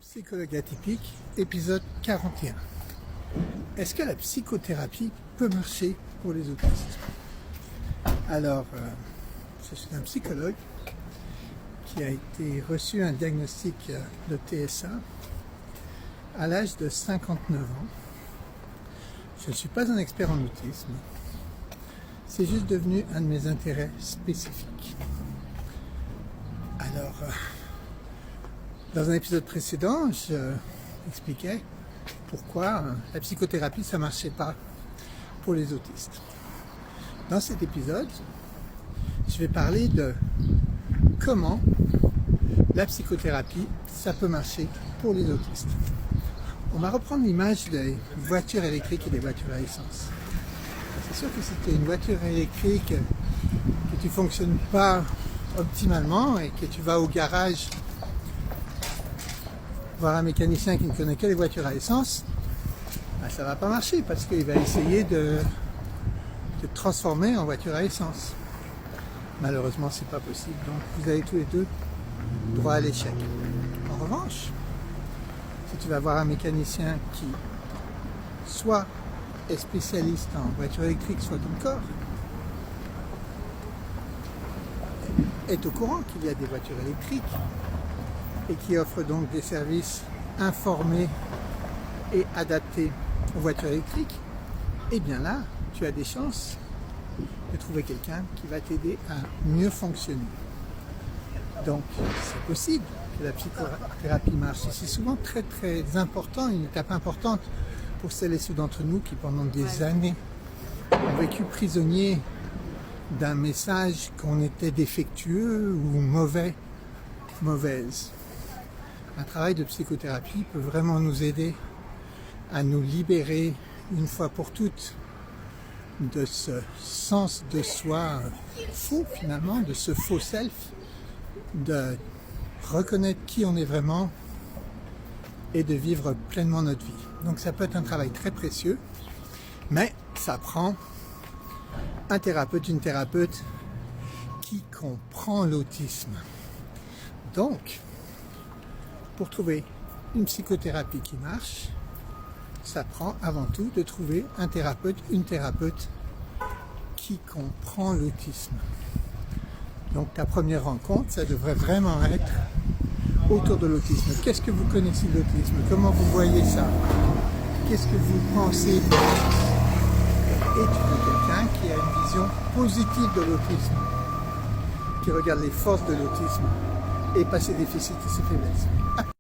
Psychologue atypique, épisode 41. Est-ce que la psychothérapie peut marcher pour les autistes? Alors, je suis un psychologue qui a été reçu un diagnostic de TSA à l'âge de 59 ans. Je ne suis pas un expert en autisme, c'est juste devenu un de mes intérêts spécifiques. Alors, dans un épisode précédent, je expliquais pourquoi la psychothérapie, ça ne marchait pas pour les autistes. Dans cet épisode, je vais parler de comment la psychothérapie, ça peut marcher pour les autistes. On va reprendre l'image des voitures électriques et des voitures à essence. C'est sûr que si tu as une voiture électrique que tu ne fonctionnes pas optimalement et que tu vas au garage voir un mécanicien qui ne connaît que les voitures à essence, ben ça ne va pas marcher parce qu'il va essayer de te transformer en voiture à essence. Malheureusement, c'est pas possible. Donc, vous avez tous les deux droit à l'échec. En revanche, si tu vas voir un mécanicien qui soit est spécialiste en voiture électrique, soit ton corps, est au courant qu'il y a des voitures électriques et qui offre donc des services informés et adaptés aux voitures électriques, et bien là, tu as des chances de trouver quelqu'un qui va t'aider à mieux fonctionner. Donc, c'est possible que la psychothérapie marche. Et c'est souvent très très important, une étape importante pour celles et ceux d'entre nous qui pendant des années ont vécu prisonniers d'un message qu'on était défectueux ou mauvais, mauvaise. Un travail de psychothérapie peut vraiment nous aider à nous libérer une fois pour toutes de ce sens de soi faux finalement, de ce faux self, de reconnaître qui on est vraiment et de vivre pleinement notre vie. Donc ça peut être un travail très précieux, mais ça prend un thérapeute, une thérapeute qui comprend l'autisme. Donc, pour trouver une psychothérapie qui marche, ça prend avant tout de trouver un thérapeute, une thérapeute qui comprend l'autisme. Donc ta première rencontre, ça devrait vraiment être autour de l'autisme. Qu'est-ce que vous connaissez de l'autisme? Comment vous voyez ça? Qu'est-ce que vous pensez? Et tu veux quelqu'un qui a une vision positive de l'autisme, qui regarde les forces de l'autisme et pas ses déficits et ses faiblesses.